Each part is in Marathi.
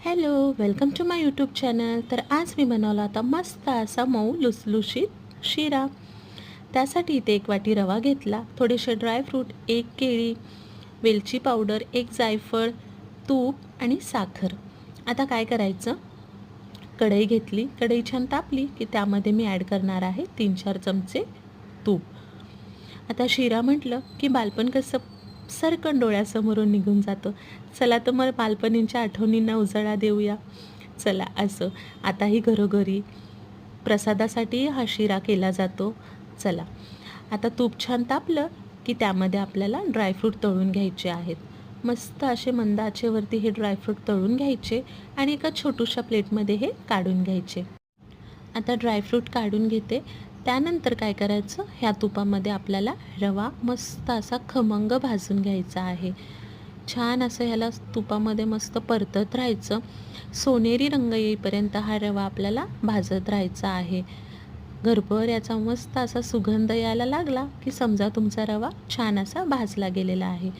Hello, welcome to my YouTube channel. तर आज मी बनवला होता मस्त असा मऊ लुसलुशीत शिरा. त्यासाठी इथे 1 वाटी रवा घेतला, थोडेसे ड्रायफ्रूट, 1 केळी, वेलची पावडर, 1 जायफळ, तूप आणि साखर. आता काय करायचं, कढई घेतली, कढई छान तापली की त्यामध्ये मी ॲड करणार आहे 3-4 चमचे तूप. आता शिरा म्हटलं की बालपण कसं सरकन डोळ्यासमोरून निघून जातं. चला तर मग बालपणींच्या आठवणींना उजाळा देऊया. चला असं आताही घरोघरी प्रसादासाठी हा शिरा केला जातो. चला आता तूप छान तापलं की त्यामध्ये आपल्याला ड्रायफ्रूट तळून घ्यायचे आहेत. मस्त असे मंद आचेवरती हे ड्रायफ्रूट तळून घ्यायचे आणि एका छोट्याशा प्लेटमध्ये हे काढून घ्यायचे. आता ड्रायफ्रूट काढून घेते. त्यानंतर काय करायचं, ह्या तुपामध्ये आपल्याला रवा मस्त असा खमंग भाजून घ्यायचा आहे. छान असं ह्याला तुपामध्ये मस्त परतत राहायचं. सोनेरी रंग येईपर्यंत हा रवा आपल्याला भाजत राहायचा आहे. घरभर याचा मस्त असा सुगंध यायला लागला की समजा तुमचा रवा छान असा भाजला गेलेला आहे.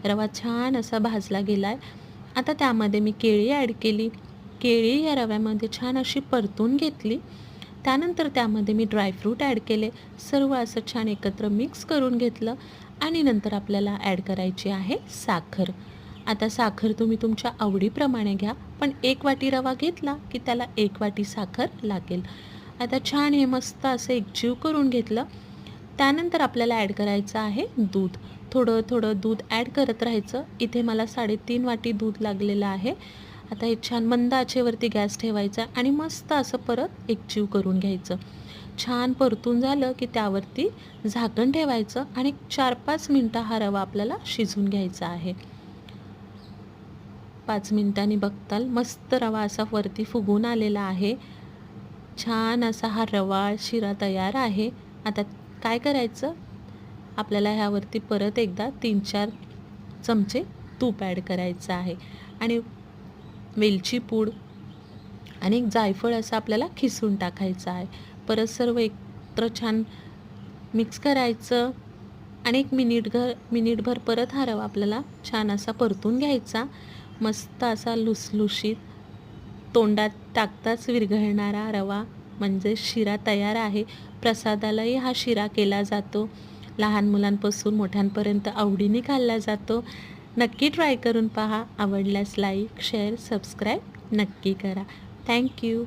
रवा छान असा भाजला गेला आहे. आता त्यामध्ये मी केळी ॲड केली. केळी या रव्यामध्ये छान अशी परतून घेतली. त्यानंतर त्यामध्ये मी ड्रायफ्रूट ॲड केले. सर्व असं छान एकत्र मिक्स करून घेतलं आणि नंतर आपल्याला ॲड करायची आहे साखर. आता साखर तुम्ही तुमच्या आवडीप्रमाणे घ्या, पण 1 वाटी रवा घेतला की त्याला 1 वाटी साखर लागेल. आता छान हे मस्त असं एकजीव करून घेतलं. त्यानंतर आपल्याला ॲड करायचं आहे दूध. थोडं थोडं दूध ॲड करत राहायचं. इथे मला 3.5 वाटी दूध लागलेलं आहे. आता हे छान मंद आचेवरती गॅस ठेवायचा आणि मस्त असं परत एकजीव करून घ्यायचं. छान परतून झालं की त्यावरती झाकण ठेवायचं आणि 4-5 मिनटं हा रवा आपल्याला शिजून घ्यायचा आहे. 5 मिनिटांनी बघताल मस्त रवा असा वरती फुगून आलेला आहे. छान असा हा रवा शिरा तयार आहे. आता काय करायचं, आपल्याला ह्यावरती परत एकदा 3-4 चमचे तूप ॲड करायचं आहे आणि वेलची पूड आणि जायफळ असं आपल्याला खिसून टाकायचं आहे. परत सर्व एकत्र छान मिक्स करायचं आणि 1 मिनिटभर परत हा रवा आपल्याला छान असा परतून घ्यायचा. मस्त असा लुसलुशीत तोंडात टाकताच विरघळणारा रवा म्हणजे शिरा तयार आहे. प्रसादालाही हा शिरा केला जातो. लहान मुलांपासून मोठ्यांपर्यंत आवडीने खाल्ला जातो. नक्की ट्राय करून पहा. आवडल्यास लाईक, शेअर, सबस्क्राईब नक्की करा. थँक्यू.